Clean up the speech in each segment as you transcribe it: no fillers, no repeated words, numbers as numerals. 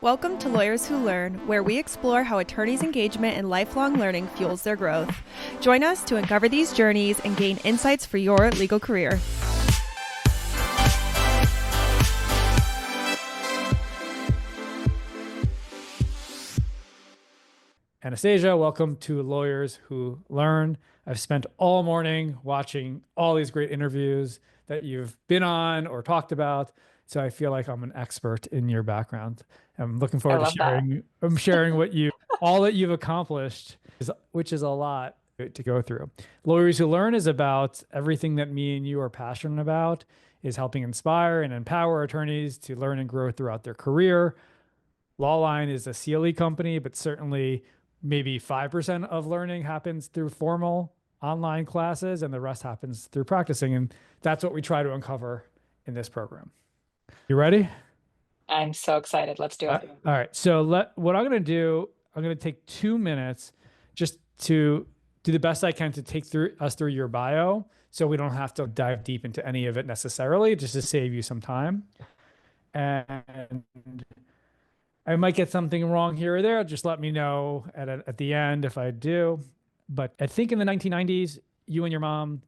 Welcome to Lawyers Who Learn, where we explore how attorneys' engagement in lifelong learning fuels their growth. Join us to uncover these journeys and gain insights for your legal career. Anastasia, welcome to Lawyers Who Learn. I've spent all morning watching all these great interviews that you've been on or talked about, so I feel like I'm an expert in your background. I'm looking forward to sharing all that you've accomplished, which is a lot to go through. Lawyers Who Learn is about everything that me and you are passionate about, is helping inspire and empower attorneys to learn and grow throughout their career. Lawline is a CLE company, but certainly maybe 5% of learning happens through formal online classes and the rest happens through practicing. And that's what we try to uncover in this program. You ready? I'm so excited. Let's do it. All right. So what I'm going to do, I'm going to take 2 minutes just to do the best I can to take us through your bio, so we don't have to dive deep into any of it necessarily, just to save you some time. And I might get something wrong here or there. Just let me know at the end if I do. But I think in the 1990s, you and your mom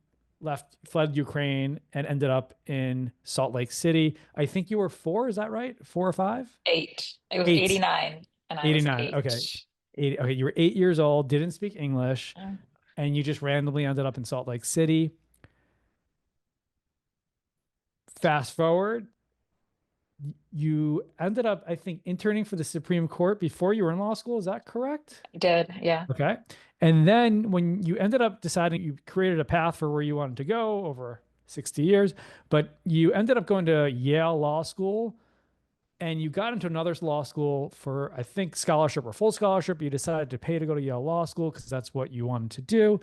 fled Ukraine and ended up in Salt Lake City. I think you were 4, is that right? 4 or 5? 8. It was 89 and I 89. was 8. Okay. Okay, you were 8 years old, didn't speak English, and you just randomly ended up in Salt Lake City. Fast forward, you ended up, I think, interning for the Supreme Court before you were in law school. Is that correct? I did, yeah. Okay. And then when you ended up deciding, you created a path for where you wanted to go over 60 years, but you ended up going to Yale Law School, and you got into another law school for, I think, scholarship or full scholarship. You decided to pay to go to Yale Law School because that's what you wanted to do.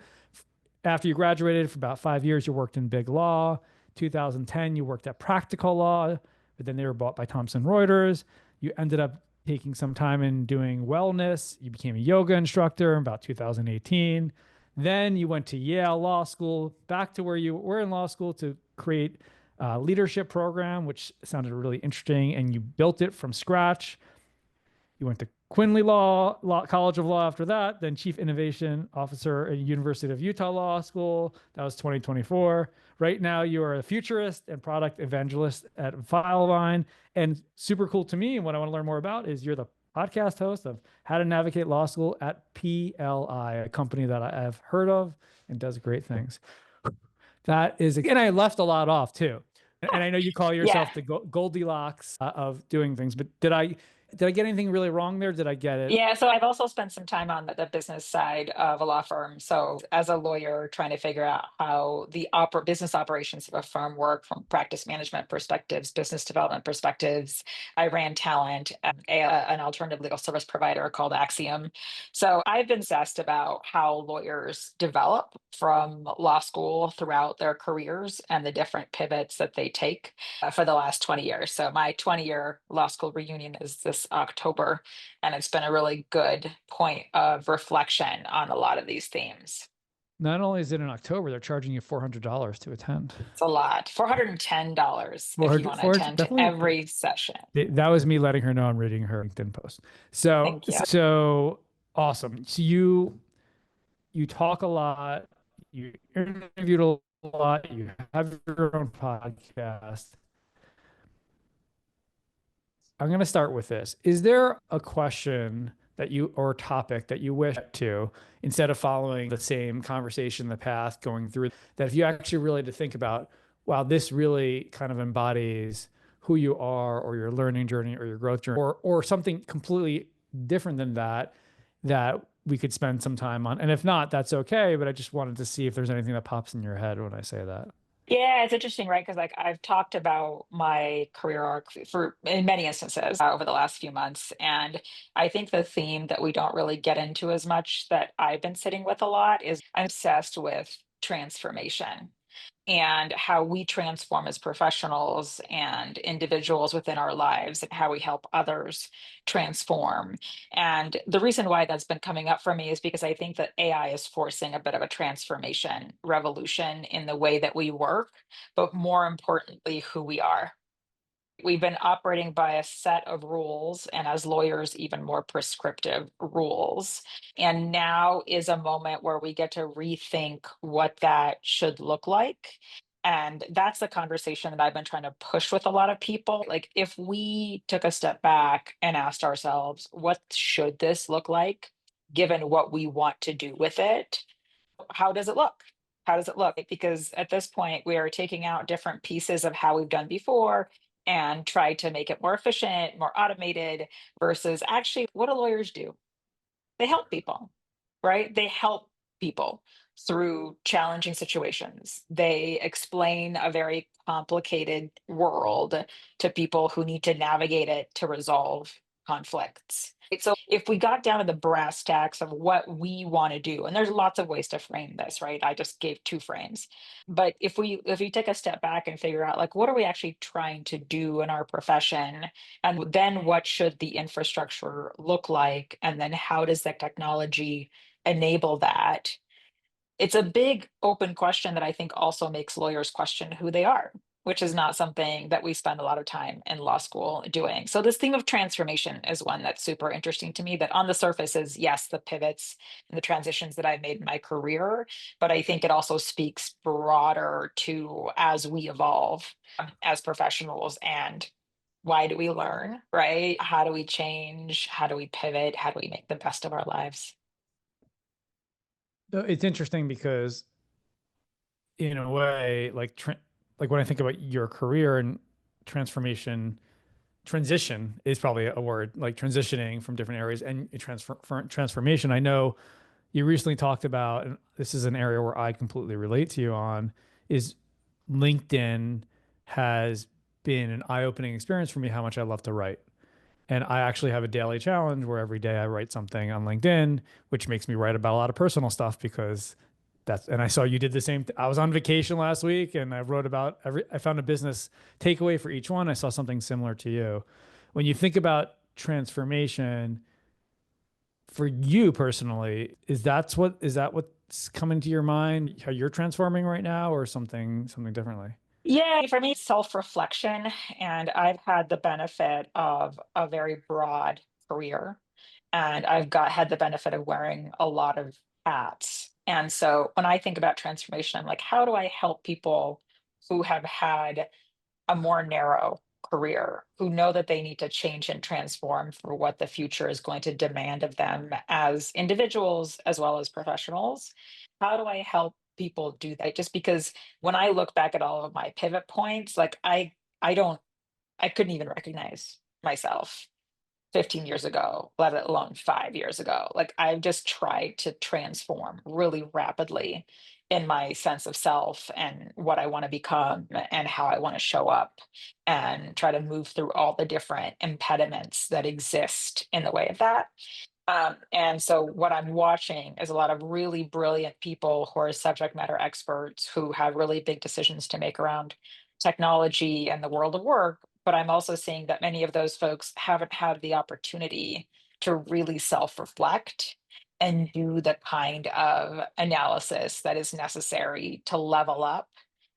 After you graduated, for about 5 years, you worked in big law. 2010, you worked at Practical Law, but then they were bought by Thomson Reuters. You ended up taking some time in doing wellness. You became a yoga instructor in about 2018. Then you went to Yale Law School, back to where you were in law school to create a leadership program, which sounded really interesting, and you built it from scratch. You went to Quinley College of Law after that, then Chief Innovation Officer at University of Utah Law School. That was 2024. Right now, you are a Futurist and Product Evangelist at Filevine. And super cool to me, and what I want to learn more about is you're the podcast host of How to Navigate Law School at PLI, a company that I have heard of and does great things. That is, and I left a lot off too. And I know you call yourself the Goldilocks of doing things, but did I get anything really wrong there? Did I get it? Yeah, so I've also spent some time on the business side of a law firm. So as a lawyer, trying to figure out how the business operations of a firm work from practice management perspectives, business development perspectives. I ran talent at an alternative legal service provider called Axiom. So I've been obsessed about how lawyers develop from law school throughout their careers and the different pivots that they take for the last 20 years. So my 20-year law school reunion is this October, and it's been a really good point of reflection on a lot of these themes. Not only is it in October, they're charging you $400 to attend. It's a lot. $410 if you want to attend every session. That was me letting her know I'm reading her LinkedIn post. So awesome. So you talk a lot, you interviewed a lot, you have your own podcast. I'm going to start with this. Is there a question or topic that you wish to, instead of following the same conversation, the path going through, that if you actually really to think about, wow, this really kind of embodies who you are or your learning journey or your growth journey, or something completely different than that we could spend some time on? And if not, that's okay. But I just wanted to see if there's anything that pops in your head when I say that. Yeah, it's interesting, right? Because I've talked about my career arc in many instances over the last few months. And I think the theme that we don't really get into as much, that I've been sitting with a lot, is I'm obsessed with transformation and how we transform as professionals and individuals within our lives, and how we help others transform. And the reason why that's been coming up for me is because I think that AI is forcing a bit of a transformation revolution in the way that we work, but more importantly, who we are. We've been operating by a set of rules, and as lawyers, even more prescriptive rules. And now is a moment where we get to rethink what that should look like. And that's the conversation that I've been trying to push with a lot of people. Like, if we took a step back and asked ourselves, what should this look like, given what we want to do with it? How does it look? How does it look? Because at this point, we are taking out different pieces of how we've done before and try to make it more efficient, more automated, versus actually what do lawyers do? They help people, right? They help people through challenging situations. They explain a very complicated world to people who need to navigate it to resolve conflicts. So if we got down to the brass tacks of what we want to do, and there's lots of ways to frame this, right? I just gave two frames. But if we take a step back and figure out, like, what are we actually trying to do in our profession, and then what should the infrastructure look like? And then how does that technology enable that? It's a big open question that I think also makes lawyers question who they are, which is not something that we spend a lot of time in law school doing. So this theme of transformation is one that's super interesting to me, that on the surface is, yes, the pivots and the transitions that I've made in my career, but I think it also speaks broader to as we evolve as professionals. And why do we learn, right? How do we change? How do we pivot? How do we make the best of our lives? It's interesting because in a way, like when I think about your career and transition is probably a word, like transitioning from different areas and transformation. I know you recently talked about, and this is an area where I completely relate to you on, is LinkedIn has been an eye-opening experience for me, how much I love to write. And I actually have a daily challenge where every day I write something on LinkedIn, which makes me write about a lot of personal stuff because and I saw you did the same. I was on vacation last week and I wrote about I found a business takeaway for each one. I saw something similar to you. When you think about transformation for you personally, is that what's coming to your mind? How you're transforming right now, or something differently? Yeah, for me, self-reflection. And I've had the benefit of a very broad career. And had the benefit of wearing a lot of hats. And so when I think about transformation, I'm like, how do I help people who have had a more narrow career, who know that they need to change and transform for what the future is going to demand of them as individuals as well as professionals? How do I help people do that? Just because when I look back at all of my pivot points, like I don't I couldn't even recognize myself 15 years ago, let alone 5 years ago. Like, I've just tried to transform really rapidly in my sense of self and what I want to become and how I want to show up, and try to move through all the different impediments that exist in the way of that. And so what I'm watching is a lot of really brilliant people who are subject matter experts who have really big decisions to make around technology and the world of work. But I'm also seeing that many of those folks haven't had the opportunity to really self reflect and do the kind of analysis that is necessary to level up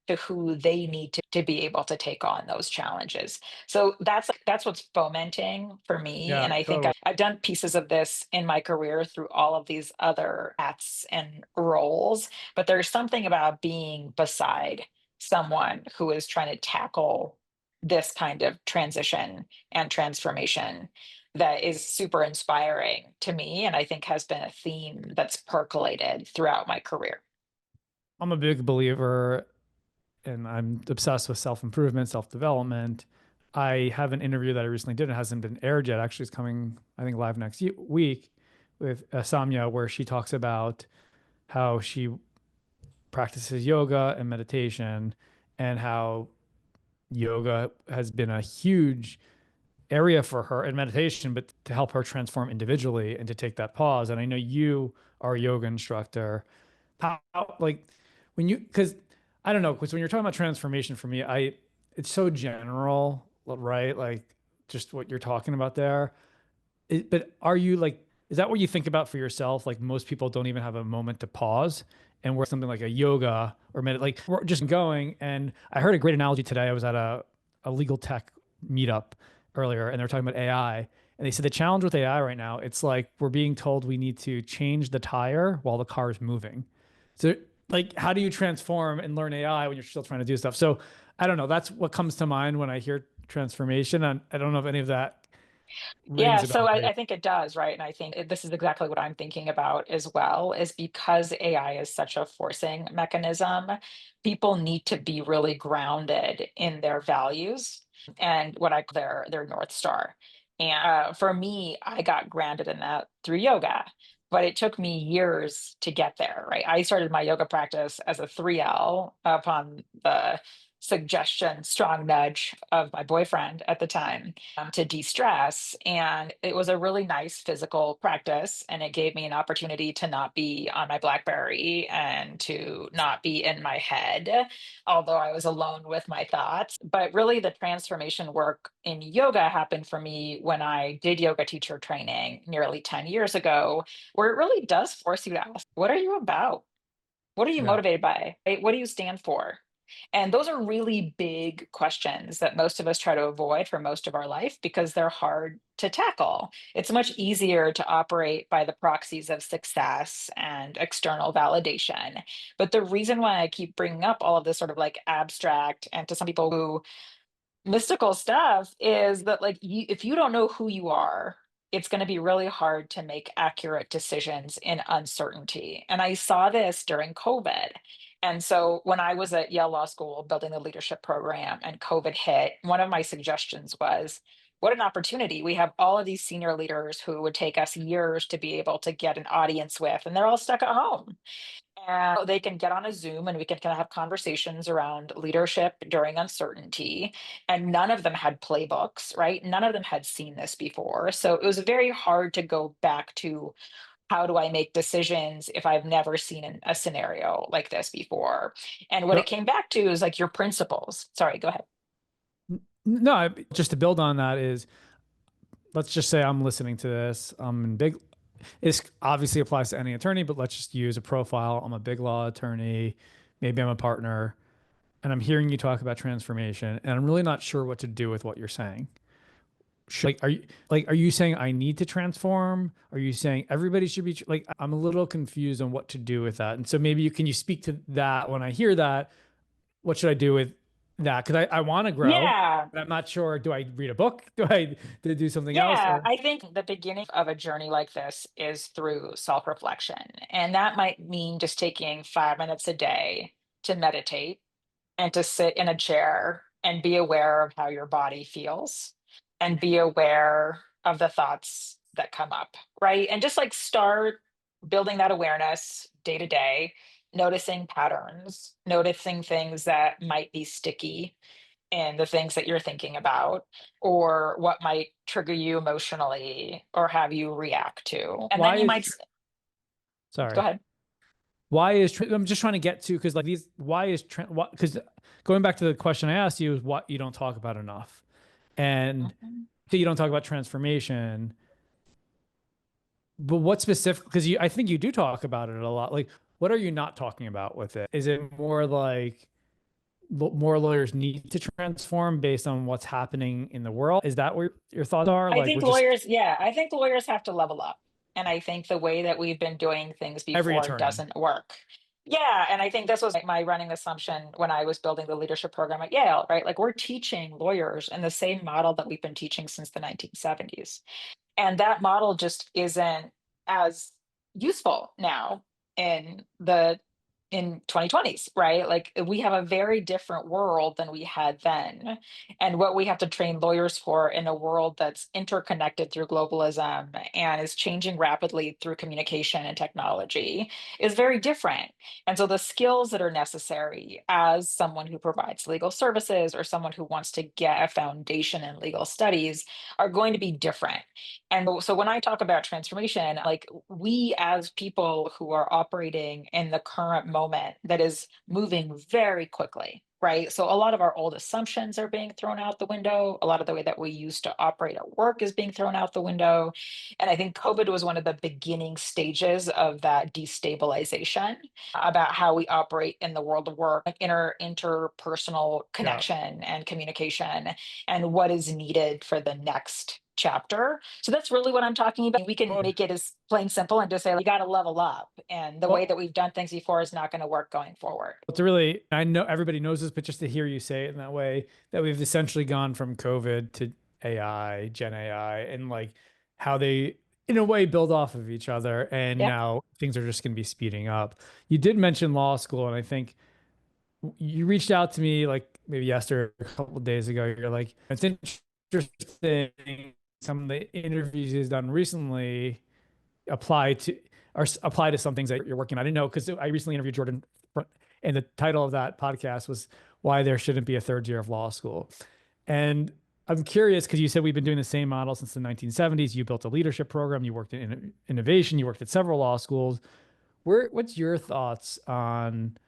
to who they need to be able to take on those challenges. So that's what's fomenting for me. Yeah, And I think totally. I've done pieces of this in my career through all of these other hats and roles, but there's something about being beside someone who is trying to tackle this kind of transition and transformation that is super inspiring to me, and I think has been a theme that's percolated throughout my career. I'm a big believer and I'm obsessed with self-improvement, self-development. I have an interview that I recently did. It hasn't been aired yet. Actually, it's coming, I think, live next week with Samya, where she talks about how she practices yoga and meditation and how yoga has been a huge area for her and meditation, but to help her transform individually and to take that pause. And I know you are a yoga instructor. How, like, because I don't know, because when you're talking about transformation for me, it's so general, right? Like just what you're talking about there. But are you like, is that what you think about for yourself? Like most people don't even have a moment to pause, and where something like a yoga or like we're just going. And I heard a great analogy today. I was at a legal tech meetup earlier, and they were talking about AI. And they said the challenge with AI right now, it's like we're being told we need to change the tire while the car is moving. So like, how do you transform and learn AI when you're still trying to do stuff? So I don't know. That's what comes to mind when I hear transformation. And I don't know if any of that Yeah, rings a so bell for you. I think it does, right? And I think this is exactly what I'm thinking about as well, is because AI is such a forcing mechanism, people need to be really grounded in their values and what I call their North Star. And for me, I got grounded in that through yoga, but it took me years to get there, right? I started my yoga practice as a 3L upon the suggestion, strong nudge of my boyfriend at the time to de-stress. And it was a really nice physical practice. And it gave me an opportunity to not be on my BlackBerry and to not be in my head, although I was alone with my thoughts. But really, the transformation work in yoga happened for me when I did yoga teacher training nearly 10 years ago, where it really does force you to ask, what are you about? What are you Yeah. motivated by? Right? What do you stand for? And those are really big questions that most of us try to avoid for most of our life because they're hard to tackle. It's much easier to operate by the proxies of success and external validation. But the reason why I keep bringing up all of this sort of like abstract and to some people who mystical stuff is that like if you don't know who you are, it's going to be really hard to make accurate decisions in uncertainty. And I saw this during COVID. And so when I was at Yale Law School building the leadership program and COVID hit, one of my suggestions was, what an opportunity. We have all of these senior leaders who would take us years to be able to get an audience with, and they're all stuck at home. And they can get on a Zoom and we can kind of have conversations around leadership during uncertainty. And none of them had playbooks, right? None of them had seen this before. So it was very hard to go back to how do I make decisions if I've never seen a scenario like this before? And what it So, came back to is like your principles. Sorry, go ahead. no, just to build on that is, let's just say I'm listening to this. I'm in big, this obviously applies to any attorney, but let's just use a profile. I'm a big law attorney. Maybe I'm a partner, and I'm hearing you talk about transformation, and I'm really not sure what to do with what you're saying. Are you saying I need to transform? Are you saying everybody should be like, I'm a little confused on what to do with that. And so maybe you speak to that when I hear that, what should I do with that? Because I want to grow, Yeah. but I'm not sure. Do I read a book? Do something else? Yeah, Or I think the beginning of a journey like this is through self reflection. And that might mean just taking 5 minutes a day to meditate and to sit in a chair and be aware of how your body feels and be aware of the thoughts that come up, right? And just like start building that awareness day to day, noticing patterns, noticing things that might be sticky in the things that you're thinking about, or what might trigger you emotionally or have you react to. And then why you is, might go sorry, ahead. I'm just trying to get to, because like these, because going back to the question I asked you is what you don't talk about enough. And Mhm. so you don't talk about transformation, but what specific, because I think you do talk about it a lot. Like, what are you not talking about with it? Is it more like more lawyers need to transform based on what's happening in the world? Is that where your thoughts are? I Like, think we're just lawyers, yeah, I think lawyers have to level up. And I think the way that we've been doing things every before attorney. doesn't work. Yeah. And I think this was like my running assumption when I was building the leadership program at Yale, right? Like we're teaching lawyers in the same model that we've been teaching since the 1970s. And that model just isn't as useful now in the in 2020s, right? Like we have a very different world than we had then. And what we have to train lawyers for in a world that's interconnected through globalism and is changing rapidly through communication and technology is very different. And so the skills that are necessary as someone who provides legal services or someone who wants to get a foundation in legal studies are going to be different. And so when I talk about transformation, like we as people who are operating in the current moment that is moving very quickly, right? So a lot of our old assumptions are being thrown out the window. A lot of the way that we used to operate at work is being thrown out the window. And I think COVID was one of the beginning stages of that destabilization about how we operate in the world of work, like interpersonal Yeah. connection and communication, and what is needed for the next chapter. So that's really what I'm talking about. We can Well, make it as plain simple and just say, like, you got to level up. And the way well, that we've done things before is not going to work going forward. it's a really, I know everybody knows this, but just to hear you say it in that way, that we've essentially gone from COVID to AI, Gen AI, and like how they, in a way, build off of each other. And Yeah. now things are just going to be speeding up. You did mention law school, and I think you reached out to me like maybe yesterday, a couple of days ago. You're like, it's interesting. Some of the interviews he's done recently apply to apply to some things that you're working on. I didn't know because I recently interviewed Jordan, and the title of that podcast was "Why There Shouldn't Be a Third Year of Law School." And I'm curious because you said we've been doing the same model since the 1970s. You built a leadership program. You worked in innovation. You worked at several law schools. What's your thoughts on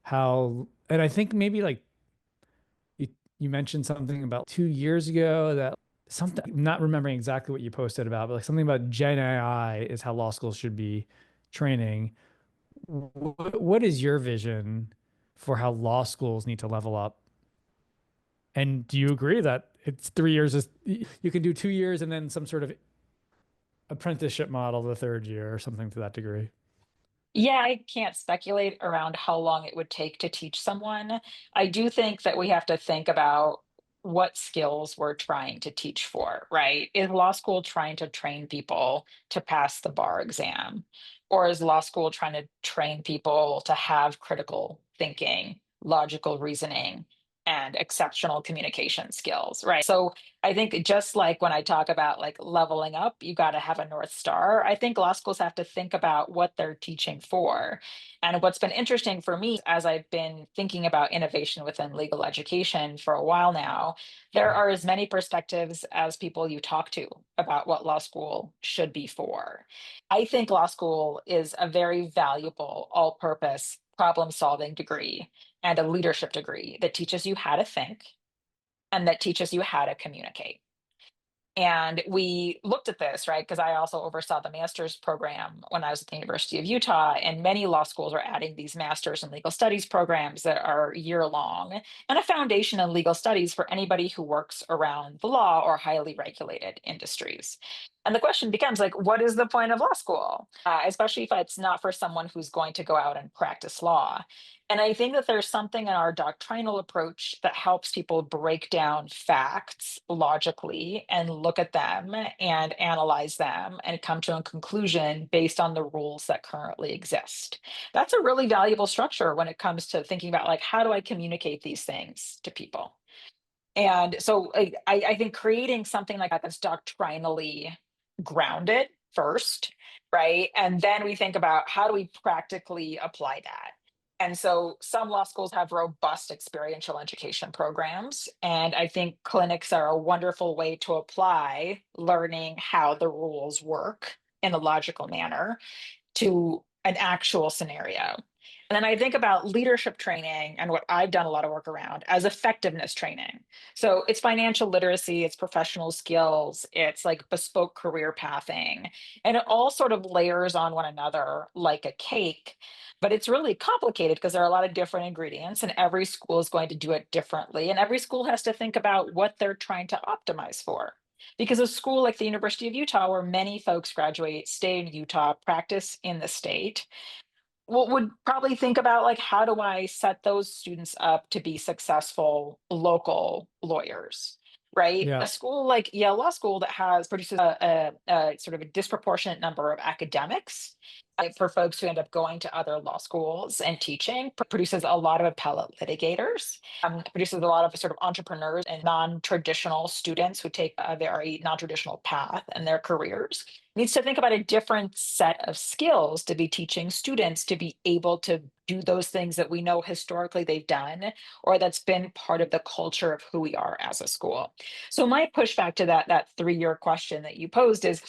how? And I think maybe like you mentioned something about 2 years ago that something, I'm not remembering exactly what you posted about, but like something about Gen AI is how law schools should be training. What is your vision for how law schools need to level up? And do you agree that it's 3 years is you can do 2 years and then some sort of apprenticeship model the third year or something to that degree? Yeah, I can't speculate around how long it would take to teach someone. I do think that we have to think about what skills we're trying to teach for, right? Is law school trying to train people to pass the bar exam? Or is law school trying to train people to have critical thinking, logical reasoning, and exceptional communication skills, right? So I think just like when I talk about like leveling up, you got to have a North Star. I think law schools have to think about what they're teaching for. And what's been interesting for me as I've been thinking about innovation within legal education for a while now, there are as many perspectives as people you talk to about what law school should be for. I think law school is a very valuable all purpose problem solving degree and a leadership degree that teaches you how to think and that teaches you how to communicate. And we looked at this, right? Because I also oversaw the master's program when I was at the University of Utah, and many law schools are adding these master's in legal studies programs that are year long and a foundation in legal studies for anybody who works around the law or highly regulated industries. And the question becomes like, what is the point of law school? Especially if it's not for someone who's going to go out and practice law. And I think that there's something in our doctrinal approach that helps people break down facts logically and look at them and analyze them and come to a conclusion based on the rules that currently exist. That's a really valuable structure when it comes to thinking about like, how do I communicate these things to people? And so I think creating something like that that's doctrinally grounded first, right? And then we think about how do we practically apply that? And so some law schools have robust experiential education programs. And I think clinics are a wonderful way to apply learning how the rules work in a logical manner to an actual scenario. And then I think about leadership training and what I've done a lot of work around as effectiveness training. So it's financial literacy, it's professional skills, it's like bespoke career pathing, and it all sort of layers on one another like a cake. But it's really complicated because there are a lot of different ingredients, and every school is going to do it differently. And every school has to think about what they're trying to optimize for. Because a school like the University of Utah, where many folks graduate, stay in Utah, practice in the state, would probably think about like, how do I set those students up to be successful local lawyers? Right. Yeah. A school like Yale Law School that has produces a sort of a disproportionate number of academics for folks who end up going to other law schools and teaching, produces a lot of appellate litigators, produces a lot of sort of entrepreneurs and non-traditional students who take a very non-traditional path in their careers. Needs to think about a different set of skills to be teaching students to be able to do those things that we know historically they've done, or that's been part of the culture of who we are as a school. So my pushback to that 3-year question that you posed is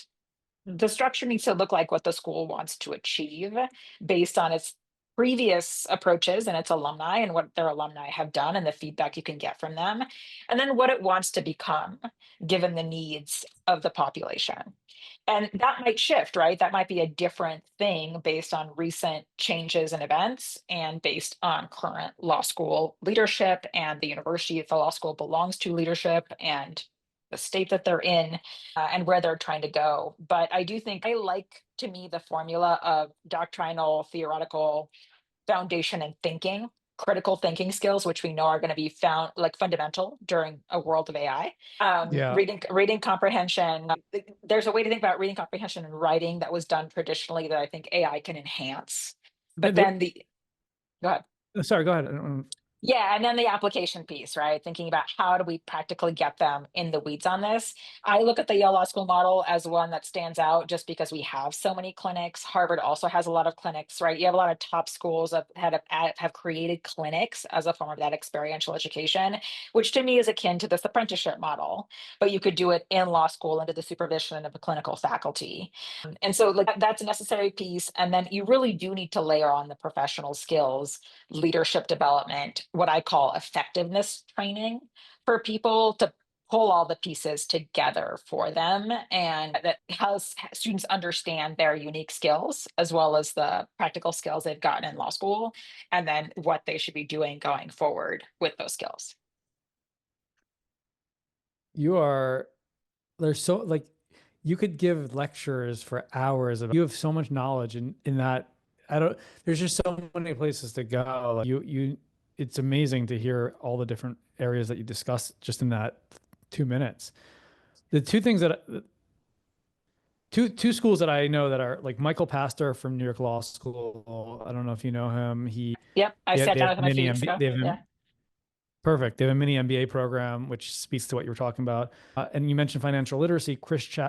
the structure needs to look like what the school wants to achieve based on its previous approaches and its alumni and what their alumni have done and the feedback you can get from them, and then what it wants to become given the needs of the population. And that might shift, right? That might be a different thing based on recent changes and events and based on current law school leadership and the university if the law school belongs to leadership and the state that they're in and where they're trying to go. But I do think I like, to me, the formula of doctrinal, theoretical foundation and thinking, critical thinking skills, which we know are going to be found like fundamental during a world of AI. Yeah. Reading comprehension. There's a way to think about reading comprehension and writing that was done traditionally that I think AI can enhance. But then go ahead. Sorry, go ahead. Yeah, and then the application piece, right? Thinking about how do we practically get them in the weeds on this. I look at the Yale Law School model as one that stands out just because we have so many clinics. Harvard also has a lot of clinics, right? You have a lot of top schools that have created clinics as a form of that experiential education, which to me is akin to this apprenticeship model, but you could do it in law school under the supervision of a clinical faculty. And so like that's a necessary piece. And then you really do need to layer on the professional skills, leadership development, what I call effectiveness training for people to pull all the pieces together for them, and that helps students understand their unique skills as well as the practical skills they've gotten in law school, and then what they should be doing going forward with those skills. There's so like, you could give lectures for hours you have so much knowledge in that. There's just so many places to go. Like it's amazing to hear all the different areas that you discuss just in that 2 minutes. The two schools that I know that are like Michael Pastor from New York Law School. I don't know if you know him. Yep, I sat down with him a few mini weeks ago. Yeah. Perfect. They have a mini MBA program, which speaks to what you were talking about. And you mentioned financial literacy.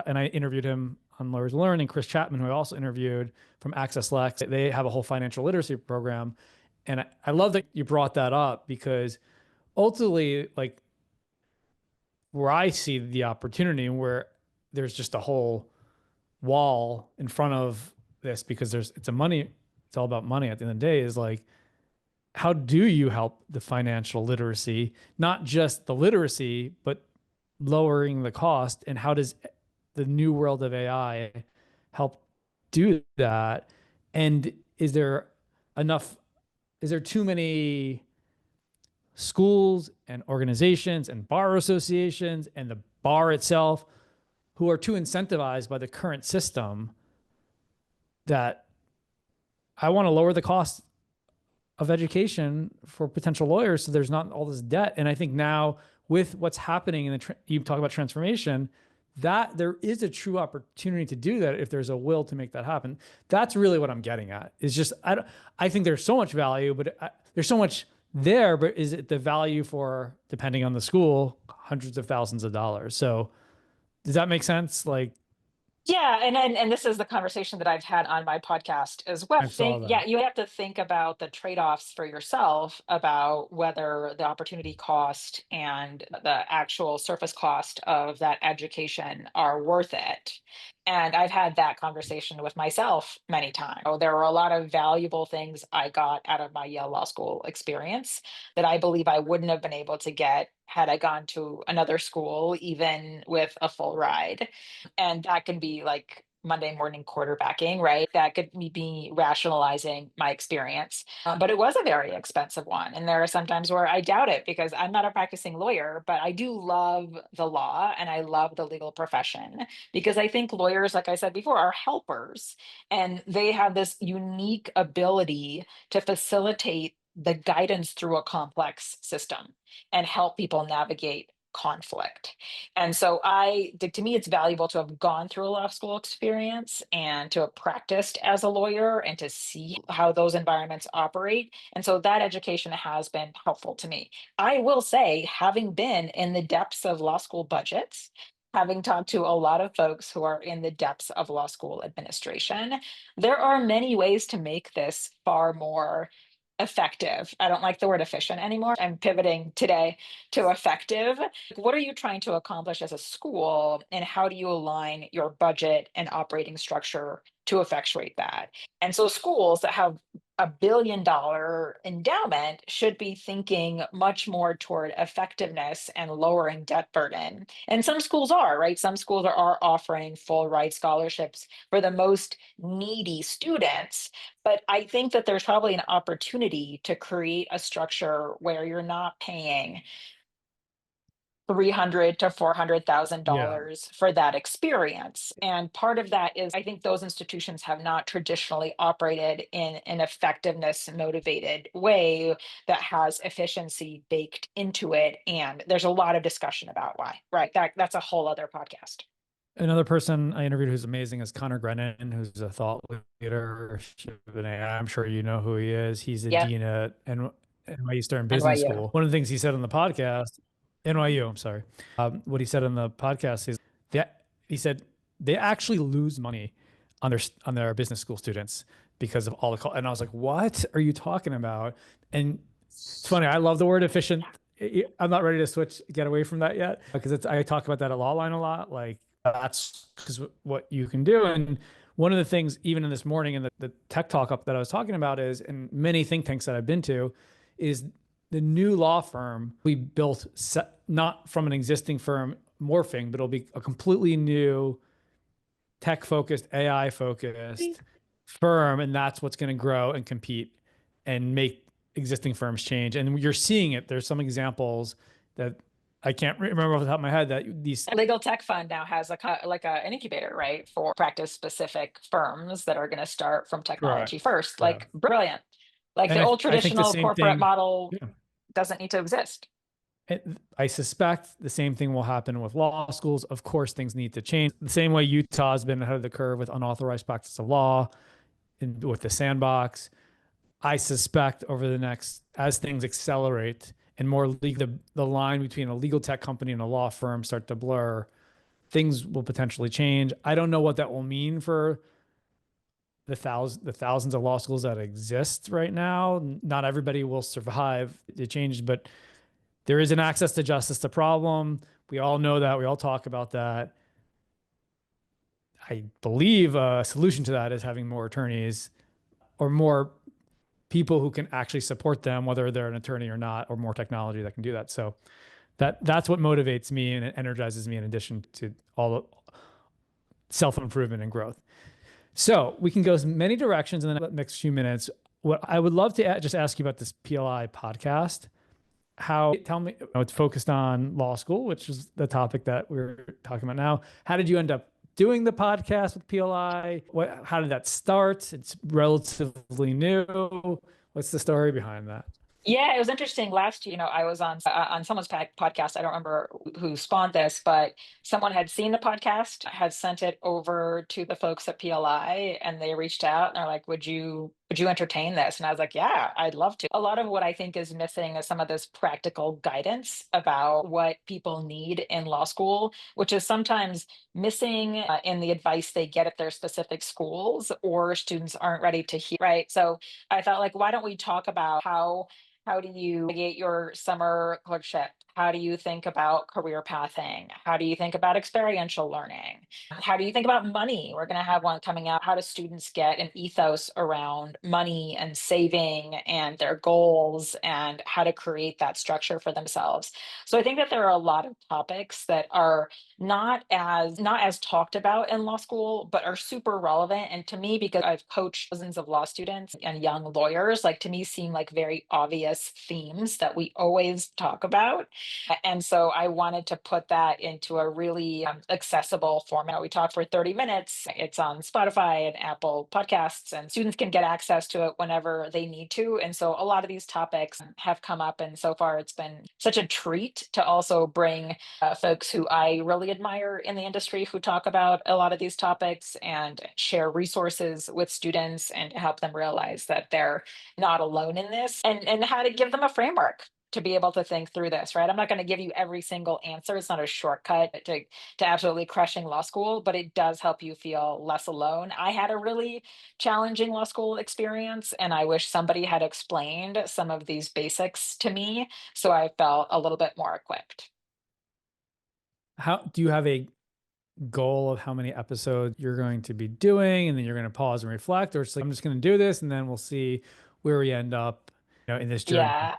And I interviewed him on Lawyers Learn, and Chris Chapman, who I also interviewed from Access Lex. They have a whole financial literacy program. And I love that you brought that up, because ultimately, like, where I see the opportunity, where there's just a whole wall in front of this, because it's all about money at the end of the day, is like, how do you help the financial literacy, not just the literacy, but lowering the cost? And how does the new world of AI help do that? And is there too many schools and organizations and bar associations and the bar itself who are too incentivized by the current system that I want to lower the cost of education for potential lawyers so there's not all this debt? And I think now, with what's happening you talk about transformation, that there is a true opportunity to do that if there's a will to make that happen. That's really what I'm getting at. Is just I think there's so much value, but there's so much there, but is it the value for, depending on the school, hundreds of thousands of dollars? So does that make sense? Like, Yeah, and this is the conversation that I've had on my podcast as well. I saw that. Yeah, you have to think about the trade-offs for yourself about whether the opportunity cost and the actual surface cost of that education are worth it. And I've had that conversation with myself many times. So there were a lot of valuable things I got out of my Yale Law School experience that I believe I wouldn't have been able to get had I gone to another school, even with a full ride. And that can be like Monday morning quarterbacking, right? That could be rationalizing my experience. But it was a very expensive one. And there are some times where I doubt it because I'm not a practicing lawyer, but I do love the law and I love the legal profession because I think lawyers, like I said before, are helpers. And they have this unique ability to facilitate the guidance through a complex system and help people navigate conflict. And so to me, it's valuable to have gone through a law school experience and to have practiced as a lawyer and to see how those environments operate. And so that education has been helpful to me. I will say, having been in the depths of law school budgets, having talked to a lot of folks who are in the depths of law school administration, there are many ways to make this far more effective. I don't like the word efficient anymore. I'm pivoting today to effective. What are you trying to accomplish as a school, and how do you align your budget and operating structure to effectuate that. And so schools that have $1 billion endowment should be thinking much more toward effectiveness and lowering debt burden. And some schools are, right? Some schools are offering full ride scholarships for the most needy students. But I think that there's probably an opportunity to create a structure where you're not paying $300 to Yeah. $400,000 for that experience. And part of that is I think those institutions have not traditionally operated in an effectiveness motivated way that has efficiency baked into it. And there's a lot of discussion about why, right? That's a whole other podcast. Another person I interviewed who's amazing is Connor Grennan, who's a thought leader. I'm sure you know who he is. He's a Yep. dean at NYU Stern Business NYU. School. One of the things he said on the podcast, NYU, I'm sorry. What he said on the podcast is that he said they actually lose money on their business school students because of all the and I was like, what are you talking about? And it's funny, I love the word efficient. I'm not ready to get away from that yet because I talk about that at Lawline a lot. Like that's because what you can do. And one of the things, even in this morning in the tech talk up that I was talking about is, in many think tanks that I've been to, is the new law firm we built, not from an existing firm morphing, but it'll be a completely new tech focused, AI focused firm. And that's what's going to grow and compete and make existing firms change. And you're seeing it. There's some examples that I can't remember off the top of my head that these Legal Tech Fund now has an incubator, right, for practice specific firms that are going to start from technology first. Yeah. Like brilliant. Like And the old I think the traditional same corporate thing, model yeah. doesn't need to exist. I suspect the same thing will happen with law schools. Of course, things need to change. The same way Utah has been ahead of the curve with unauthorized practice of law and with the sandbox. I suspect over the next, as things accelerate and more the line between a legal tech company and a law firm start to blur, things will potentially change. I don't know what that will mean for the thousands of law schools that exist right now. Not everybody will survive the changes, but there is an access to justice to problem. We all know that. We all talk about that. I believe a solution to that is having more attorneys or more people who can actually support them, whether they're an attorney or not, or more technology that can do that. So that's what motivates me and it energizes me in addition to all the self-improvement and growth. So we can go many directions in the next few minutes. What I would love to just ask you about this PLI podcast. Tell me, it's focused on law school, which is the topic that we're talking about now. How did you end up doing the podcast with PLI? How did that start? It's relatively new. What's the story behind that? Yeah, it was interesting. Last year, I was on someone's podcast. I don't remember who spawned this, but someone had seen the podcast, had sent it over to the folks at PLI, and they reached out and they're like, "Would you entertain this?" And I was like, "Yeah, I'd love to." A lot of what I think is missing is some of this practical guidance about what people need in law school, which is sometimes missing in the advice they get at their specific schools, or students aren't ready to hear. Right. So I thought, like, why don't we talk about how do you navigate your summer clerkship? How do you think about career pathing? How do you think about experiential learning? How do you think about money? We're going to have one coming out. How do students get an ethos around money and saving and their goals and how to create that structure for themselves? So I think that there are a lot of topics that are not as talked about in law school, but are super relevant. And to me, because I've coached dozens of law students and young lawyers, like to me seem like very obvious themes that we always talk about. And so I wanted to put that into a really accessible format. We talk for 30 minutes. It's on Spotify and Apple Podcasts, and students can get access to it whenever they need to. And so a lot of these topics have come up. And so far, it's been such a treat to also bring folks who I really admire in the industry who talk about a lot of these topics and share resources with students and help them realize that they're not alone in this and how to give them a framework to be able to think through this, right? I'm not going to give you every single answer. It's not a shortcut to absolutely crushing law school, but it does help you feel less alone. I had a really challenging law school experience, and I wish somebody had explained some of these basics to me so I felt a little bit more equipped. How do you have a goal of how many episodes you're going to be doing, and then you're going to pause and reflect, or it's like, I'm just going to do this and then we'll see where we end up, in this journey? Yeah.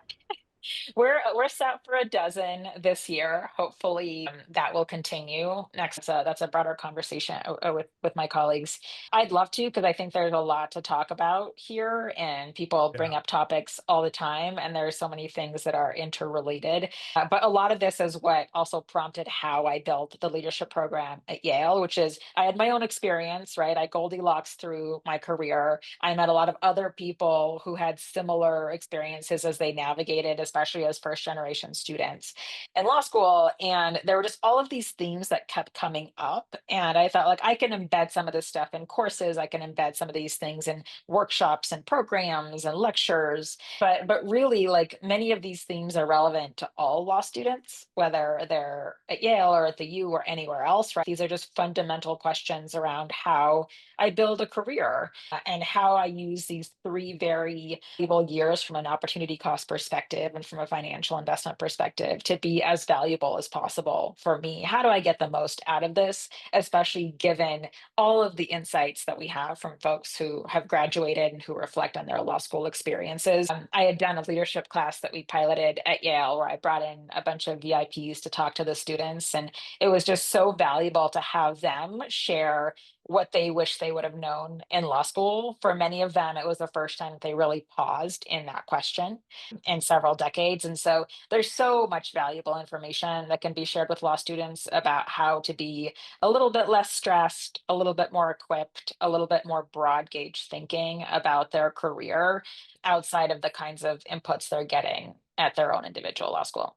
We're set for a dozen this year. Hopefully, that will continue. Next, that's a broader conversation with my colleagues. I'd love to, because I think there's a lot to talk about here, and people bring Yeah. up topics all the time, and there's so many things that are interrelated. But a lot of this is what also prompted how I built the leadership program at Yale, which is I had my own experience, right? I Goldilocks through my career. I met a lot of other people who had similar experiences as they navigated, especially as first generation students in law school. And there were just all of these themes that kept coming up. And I thought, like, I can embed some of this stuff in courses. I can embed some of these things in workshops and programs and lectures. But really, like, many of these themes are relevant to all law students, whether they're at Yale or at the U or anywhere else, right? These are just fundamental questions around how I build a career and how I use these three very valuable years from an opportunity cost perspective and from a financial investment perspective to be as valuable as possible for me. How do I get the most out of this, especially given all of the insights that we have from folks who have graduated and who reflect on their law school experiences? I had done a leadership class that we piloted at Yale where I brought in a bunch of VIPs to talk to the students, and it was just so valuable to have them share what they wish they would have known in law school. For many of them, it was the first time that they really paused in that question in several decades. And so there's so much valuable information that can be shared with law students about how to be a little bit less stressed, a little bit more equipped, a little bit more broad gauge thinking about their career outside of the kinds of inputs they're getting at their own individual law school.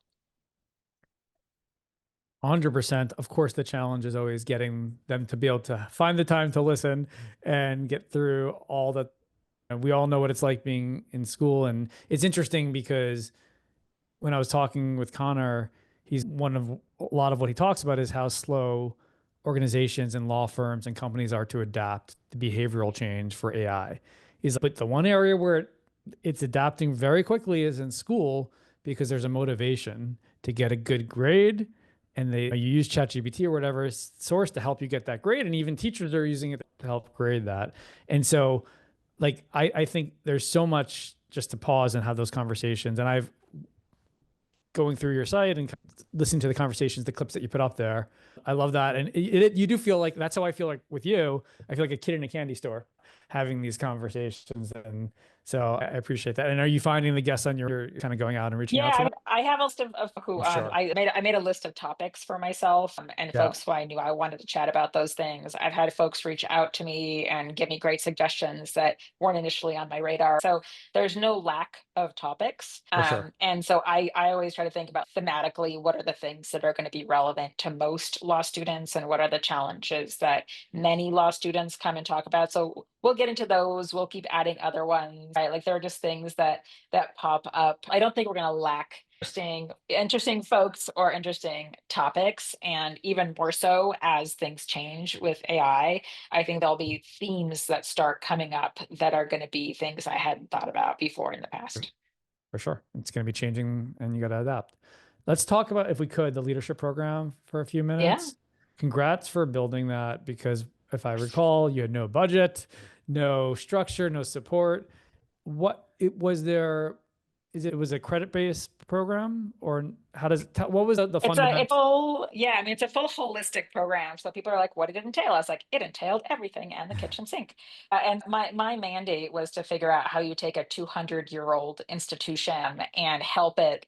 100%. Of course, the challenge is always getting them to be able to find the time to listen and get through all the. And we all know what it's like being in school. And it's interesting because when I was talking with Connor, he's one of a lot of what he talks about is how slow organizations and law firms and companies are to adapt to behavioral change for AI. But the one area where it's adapting very quickly is in school because there's a motivation to get a good grade, and you use ChatGPT or whatever source to help you get that grade, and even teachers are using it to help grade that. And so, like, I think there's so much just to pause and have those conversations. And I've going through your site and listening to the conversations, the clips that you put up there. I love that. And you do feel like that's how I feel like with you. I feel like a kid in a candy store having these conversations. And so I appreciate that. And are you finding the guests on your kind of going out and reaching out to Yeah, them? I have a list of who Sure. I made a list of topics for myself, and Yeah, folks who I knew I wanted to chat about those things. I've had folks reach out to me and give me great suggestions that weren't initially on my radar. So there's no lack of topics. for sure. And so I always try to think about thematically what are the things that are going to be relevant to most law students and what are the challenges that many law students come and talk about. So we'll get into those. We'll keep adding other ones, right? Like there are just things that pop up. I don't think we're going to lack interesting folks or interesting topics, and even more so as things change with AI. I think there'll be themes that start coming up that are going to be things I hadn't thought about before in the past. For sure. It's going to be changing and you got to adapt. Let's talk about, if we could, the leadership program for a few Yeah. minutes. Congrats for building that because if I recall, you had no budget, no structure, no support. What it was there, it was a credit-based program, or what was the fundamental? Yeah, I mean, it's a full holistic program. So people are like, what did it entail? I was like, it entailed everything and the kitchen sink. And my mandate was to figure out how you take a 200-year-old institution and help it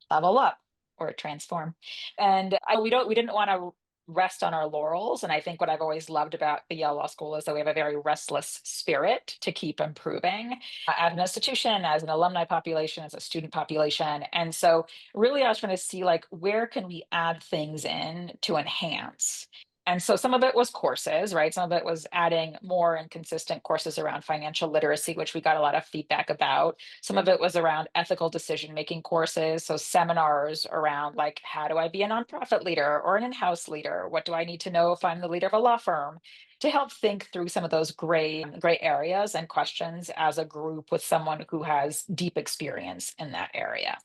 level up or transform. And we didn't want to rest on our laurels. And I think what I've always loved about the Yale Law School is that we have a very restless spirit to keep improving as an institution, as an alumni population, as a student population. And so really I was trying to see, like, where can we add things in to enhance? And so some of it was courses, right? Some of it was adding more and consistent courses around financial literacy, which we got a lot of feedback about. Some of it was around ethical decision-making courses. So seminars around, like, how do I be a nonprofit leader or an in-house leader? What do I need to know if I'm the leader of a law firm? To help think through some of those gray areas and questions as a group with someone who has deep experience in that area.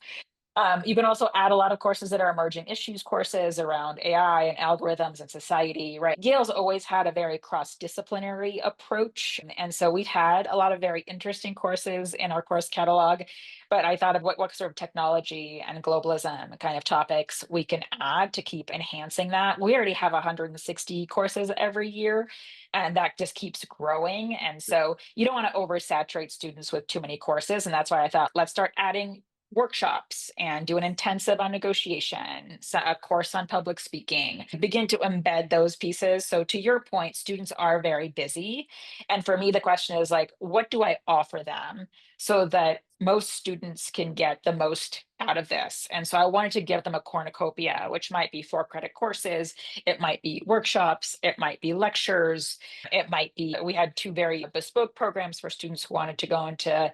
You can also add a lot of courses that are emerging issues courses around AI and algorithms and society, right? Yale's always had a very cross-disciplinary approach. And so we've had a lot of very interesting courses in our course catalog. But I thought of what sort of technology and globalism kind of topics we can add to keep enhancing that. We already have 160 courses every year, and that just keeps growing. And so you don't want to oversaturate students with too many courses. And that's why I thought, let's start adding workshops and do an intensive on negotiation, a course on public speaking, begin to embed those pieces. So to your point, students are very busy. And for me, the question is like, what do I offer them so that most students can get the most out of this? And so I wanted to give them a cornucopia, which might be 4-credit courses, it might be workshops, it might be lectures, it might be, we had 2 very bespoke programs for students who wanted to go into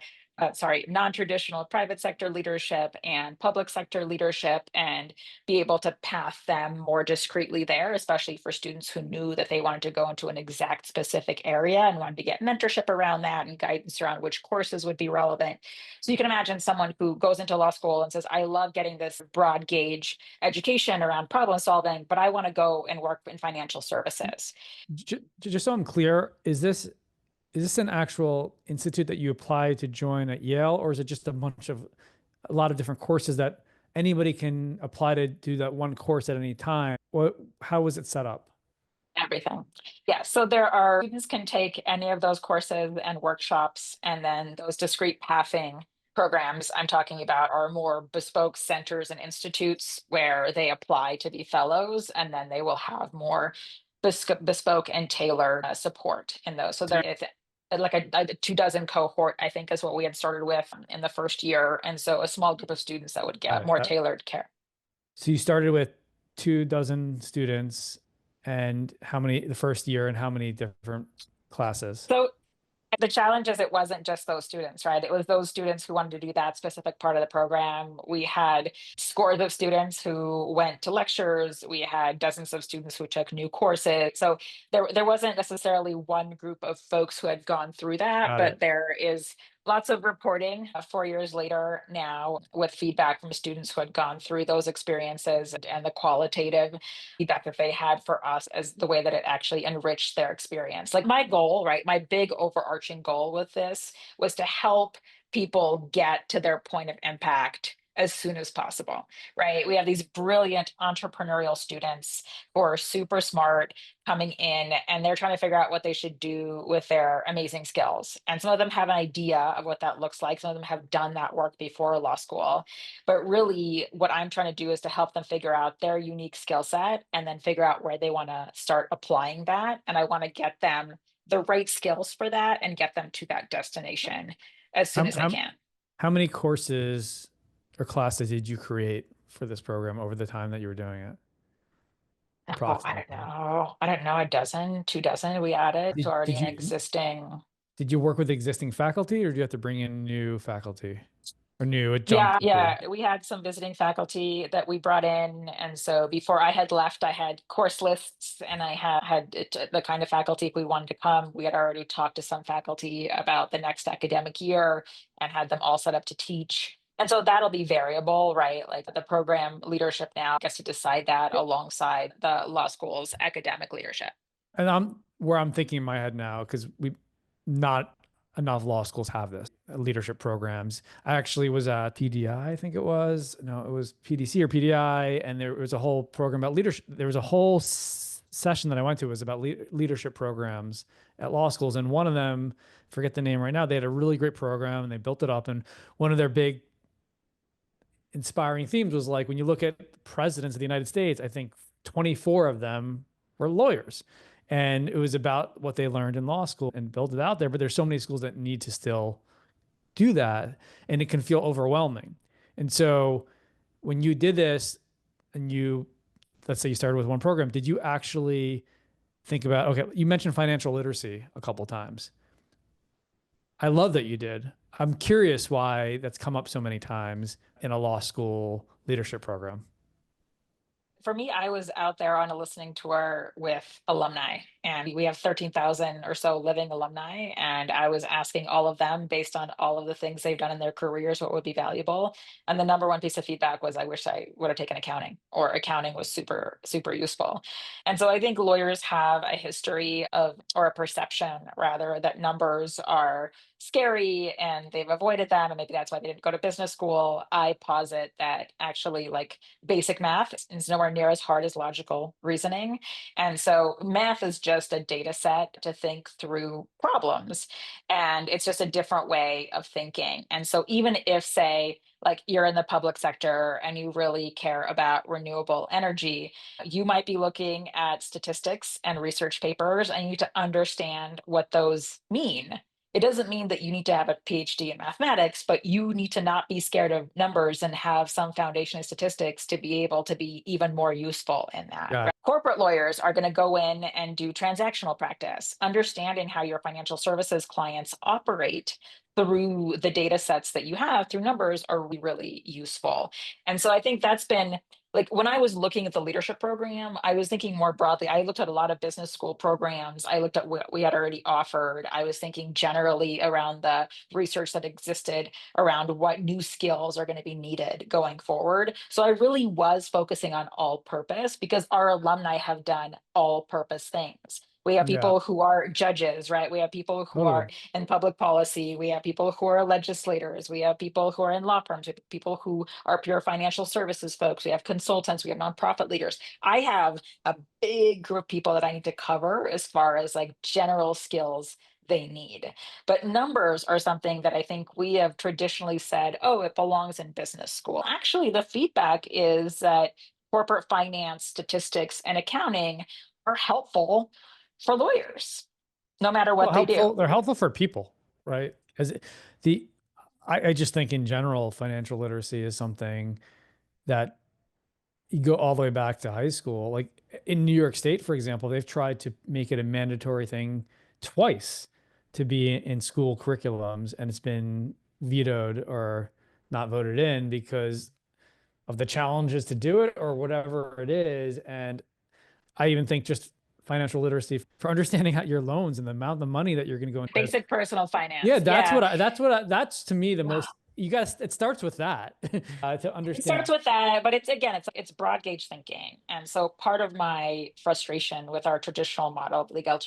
non-traditional private sector leadership and public sector leadership, and be able to path them more discreetly there, especially for students who knew that they wanted to go into an exact specific area and wanted to get mentorship around that and guidance around which courses would be relevant. So you can imagine someone who goes into law school and says, I love getting this broad gauge education around problem solving, but I want to go and work in financial services. Just so I'm clear, is this an actual institute that you apply to join at Yale, or is it just a lot of different courses that anybody can apply to do that one course at any time? How was it set up? Everything. Yeah. So students can take any of those courses and workshops, and then those discrete pathing programs I'm talking about are more bespoke centers and institutes where they apply to be fellows, and then they will have more bespoke and tailored support in those. So there is like a 24 cohort, I think, is what we had started with in the first year. And so a small group of students that would get more tailored care. So you started with 24 students, and how many the first year, and how many different classes? So the challenge is it wasn't just those students, right? It was those students who wanted to do that specific part of the program. We had scores of students who went to lectures. We had dozens of students who took new courses. So there wasn't necessarily one group of folks who had gone through that, but there is lots of reporting 4 years later now with feedback from students who had gone through those experiences, and the qualitative feedback that they had for us as the way that it actually enriched their experience. Like my goal, right? My big overarching goal with this was to help people get to their point of impact as soon as possible, right? We have these brilliant entrepreneurial students who are super smart coming in, and they're trying to figure out what they should do with their amazing skills. And some of them have an idea of what that looks like. Some of them have done that work before law school. But really, what I'm trying to do is to help them figure out their unique skill set and then figure out where they want to start applying that. And I want to get them the right skills for that and get them to that destination as soon as I can. How many courses or classes did you create for this program over the time that you were doing it? Oh, I don't know, a dozen, 2 dozen we added to already an existing. Did you work with existing faculty, or do you have to bring in new faculty or new adjunct? Yeah, we had some visiting faculty that we brought in. And so before I had left, I had course lists, and I had the kind of faculty, if we wanted to come, we had already talked to some faculty about the next academic year and had them all set up to teach. And so that'll be variable, right? Like the program leadership now gets to decide that alongside the law school's academic leadership. And I'm thinking in my head now, because not enough law schools have this leadership programs. I actually was at PDI, I think it was. No, it was PDC or PDI, and there was a whole program about leadership. There was a whole session that I went to was about leadership programs at law schools, and one of them, forget the name right now, they had a really great program and they built it up. And one of their big inspiring themes was like, when you look at presidents of the United States, I think 24 of them were lawyers. And it was about what they learned in law school and built it out there. But there's so many schools that need to still do that, and it can feel overwhelming. And so when you did this, and let's say you started with one program, did you actually think about, okay, you mentioned financial literacy a couple of times. I love that you did. I'm curious why that's come up so many times in a law school leadership program. For me, I was out there on a listening tour with alumni, and we have 13,000 or so living alumni. And I was asking all of them, based on all of the things they've done in their careers, what would be valuable. And the number one piece of feedback was, I wish I would have taken accounting, or accounting was super, super useful. And so I think lawyers have a history of, or a perception rather, that numbers are scary and they've avoided them. And maybe that's why they didn't go to business school. I posit that actually, like, basic math is nowhere near as hard as logical reasoning. And so math is just a data set to think through problems. And it's just a different way of thinking. And so even if, say, like, you're in the public sector and you really care about renewable energy, you might be looking at statistics and research papers, and you need to understand what those mean. It doesn't mean that you need to have a PhD in mathematics, but you need to not be scared of numbers and have some foundation in statistics to be able to be even more useful in that. Yeah. Corporate lawyers are going to go in and do transactional practice, understanding how your financial services clients operate through the data sets that you have through numbers are really, really useful. And so I think that's been, like, when I was looking at the leadership program, I was thinking more broadly. I looked at a lot of business school programs. I looked at what we had already offered. I was thinking generally around the research that existed around what new skills are going to be needed going forward. So I really was focusing on all purpose, because our alumni have done all purpose things. We have Yeah. people who are judges, right? We have people who are in public policy. We have people who are legislators. We have people who are in law firms. We have people who are pure financial services folks. We have consultants. We have nonprofit leaders. I have a big group of people that I need to cover as far as, like, general skills they need. But numbers are something that I think we have traditionally said, oh, it belongs in business school. Actually, the feedback is that corporate finance, statistics, and accounting are helpful for lawyers, no matter what they do. They're helpful for people, right? I just think in general, financial literacy is something that you go all the way back to high school. Like in New York State, for example, they've tried to make it a mandatory thing twice to be in school curriculums, and it's been vetoed or not voted in because of the challenges to do it or whatever it is. And I even think just financial literacy for understanding how your loans and the amount of money that you're going to go into. Basic personal finance. Yeah, that's to me the most, it starts with that to understand. It starts with that, but it's broad gauge thinking. And so part of my frustration with our traditional model of legal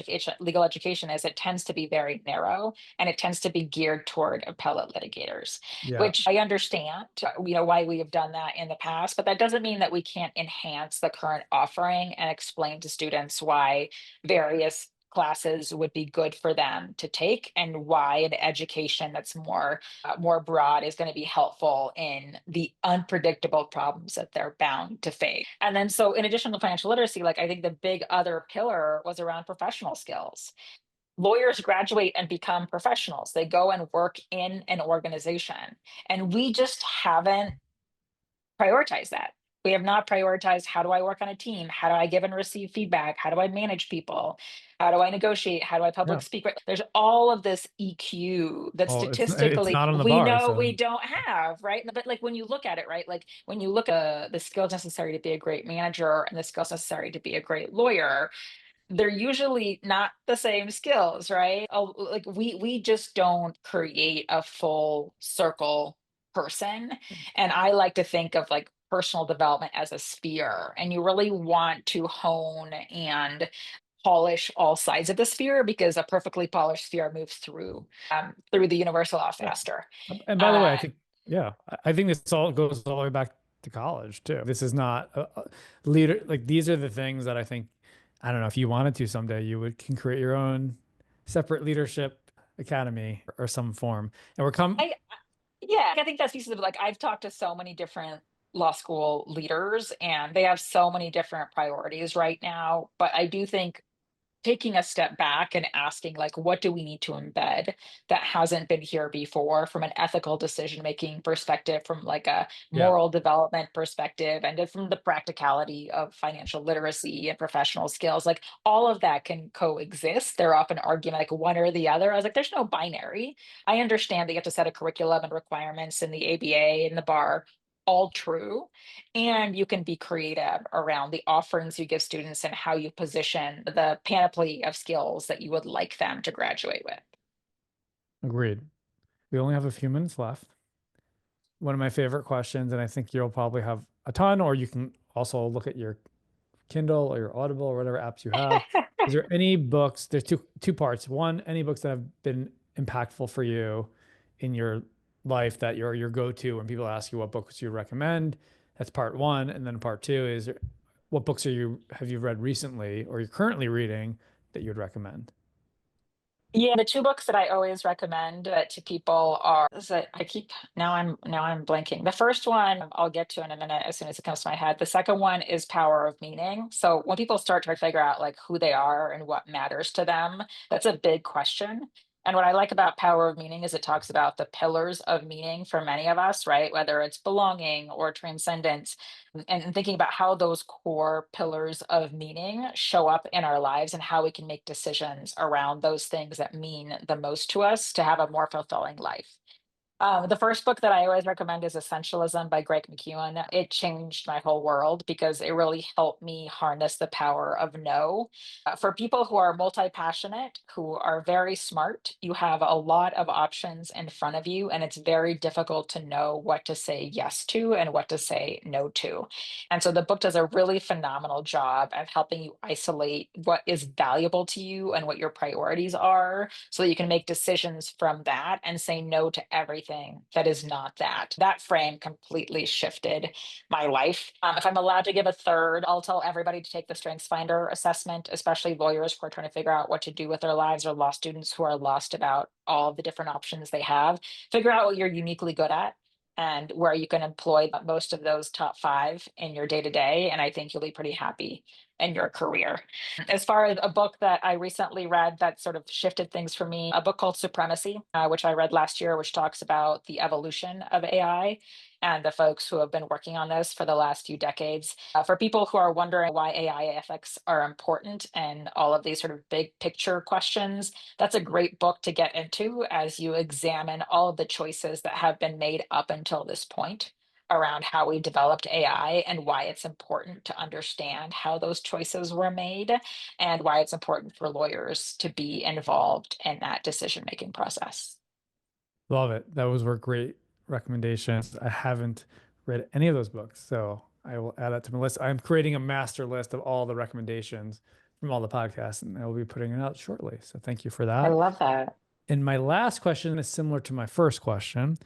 education is it tends to be very narrow, and it tends to be geared toward appellate litigators, which I understand, why we have done that in the past, but that doesn't mean that we can't enhance the current offering and explain to students why various classes would be good for them to take, and why an education that's more broad is going to be helpful in the unpredictable problems that they're bound to face. And then, so in addition to financial literacy, like, I think the big other pillar was around professional skills. Lawyers graduate and become professionals. They go and work in an organization, and we just haven't prioritized that. We have not prioritized, how do I work on a team? How do I give and receive feedback? How do I manage people? How do I negotiate? How do I public speak? There's all of this EQ that statistically we know we don't have, right? But like, when you look at it, right? Like, when you look at the skills necessary to be a great manager and the skills necessary to be a great lawyer, they're usually not the same skills, right? Like, we just don't create a full circle person. And I like to think of, like, personal development as a sphere, and you really want to hone and polish all sides of the sphere, because a perfectly polished sphere moves through the universe a lot faster. And by the way, I think this all goes all the way back to college too. This is not a leader. Like, these are the things that I think, I don't know, if you wanted to someday, you can create your own separate leadership academy or some form. And I think that's pieces of, like, I've talked to so many different law school leaders, and they have so many different priorities right now. But I do think taking a step back and asking, like, what do we need to embed that hasn't been here before, from an ethical decision making perspective, from like a moral development perspective, and from the practicality of financial literacy and professional skills, like, all of that can coexist. They're often arguing like one or the other. I was like, there's no binary. I understand that you have to set a curriculum and requirements in the ABA and the bar, all true, and you can be creative around the offerings you give students and how you position the panoply of skills that you would like them to graduate with. Agreed. We only have a few minutes left. One of my favorite questions, and I think you'll probably have a ton, or you can also look at your Kindle or your Audible or whatever apps you have. Is there any books? There's two parts. One, any books that have been impactful for you in your life that you're your go-to when people ask you what books you recommend. That's part one. And then part two is what books have you read recently or you're currently reading that you'd recommend? Yeah, the two books that I always recommend to people are now I'm blanking. The first one I'll get to in a minute as soon as it comes to my head. The second one is Power of Meaning. So when people start to figure out like who they are and what matters to them, that's a big question. And what I like about Power of Meaning is it talks about the pillars of meaning for many of us, right? Whether it's belonging or transcendence, and thinking about how those core pillars of meaning show up in our lives and how we can make decisions around those things that mean the most to us to have a more fulfilling life. The first book that I always recommend is Essentialism by Greg McKeown. It changed my whole world because it really helped me harness the power of no. For people who are multi passionate, who are very smart, you have a lot of options in front of you, and it's very difficult to know what to say yes to and what to say no to. And so the book does a really phenomenal job of helping you isolate what is valuable to you and what your priorities are so that you can make decisions from that and say no to everything that is not that. That frame completely shifted my life. If I'm allowed to give a third, I'll tell everybody to take the Strengths Finder assessment, especially lawyers who are trying to figure out what to do with their lives or law students who are lost about all of the different options they have. Figure out what you're uniquely good at and where you can employ most of those top five in your day to day. And I think you'll be pretty happy in your career. As far as a book that I recently read that sort of shifted things for me, a book called Supremacy, which I read last year, which talks about the evolution of AI and the folks who have been working on this for the last few decades. For people who are wondering why AI ethics are important and all of these sort of big picture questions, that's a great book to get into as you examine all of the choices that have been made up until this point around how we developed AI and why it's important to understand how those choices were made and why it's important for lawyers to be involved in that decision-making process. Love it. Those were great recommendations. I haven't read any of those books, so I will add that to my list. I'm creating a master list of all the recommendations from all the podcasts, and I will be putting it out shortly. So thank you for I that. love that. And my last question is similar to my first question,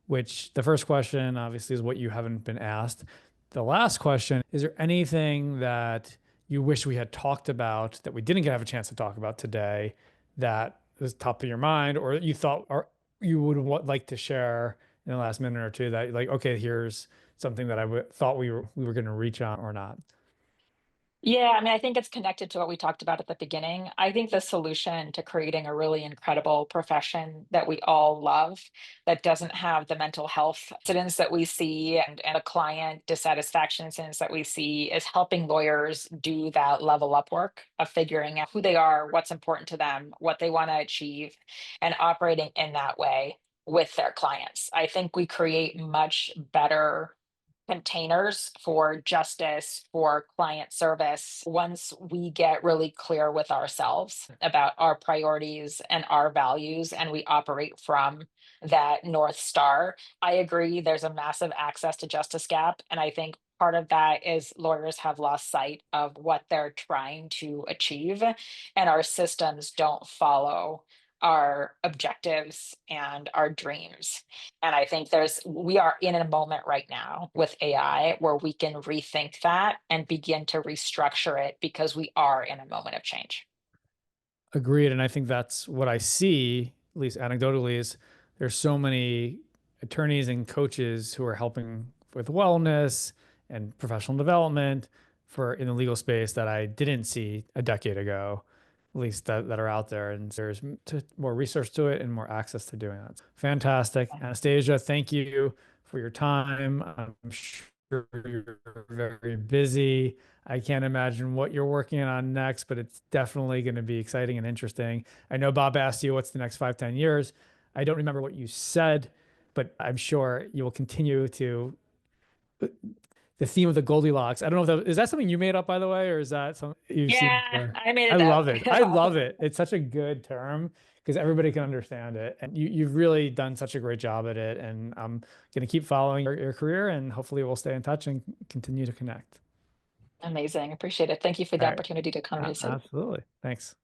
which the first question obviously is what you haven't been asked. The last question, is there anything that you wish we had talked about that we didn't have a chance to talk about today that is top of your mind or you thought or you would like to share in the last minute or two that like, okay, here's something that thought we were going to reach on or not? Yeah, I mean, I think it's connected to what we talked about at the beginning. I think the solution to creating a really incredible profession that we all love, that doesn't have the mental health incidents that we see and the client dissatisfaction incidents that we see, is helping lawyers do that level up work of figuring out who they are, what's important to them, what they want to achieve, and operating in that way with their clients. I think we create much better containers for justice, for client service, once we get really clear with ourselves about our priorities and our values, and we operate from that North Star. I agree, there's a massive access to justice gap. And I think part of that is lawyers have lost sight of what they're trying to achieve, and our systems don't follow our objectives and our dreams. And I think we are in a moment right now with AI where we can rethink that and begin to restructure it because we are in a moment of change. Agreed. And I think that's what I see, at least anecdotally, is there's so many attorneys and coaches who are helping with wellness and professional development for in the legal space that I didn't see a decade ago, at least that are out there. And there's more research to it and more access to doing that. Fantastic. Anastasia, thank you for your time. I'm sure you're very busy. I can't imagine what you're working on next, but it's definitely going to be exciting and interesting. I know Bob asked you what's the next 5, 10 years. I don't remember what you said, but I'm sure you will continue to the theme of the Goldilocks. I don't know if is that something you made up, by the way, or is that something you've seen Yeah, before? I made I it up. love it. I love it. It's such a good term because everybody can understand it. And you've really done such a great job at it. And I'm going to keep following your career, and hopefully we'll stay in touch and continue to connect. Amazing. Appreciate it. Thank you for the All right. opportunity to conversate. Absolutely. Thanks.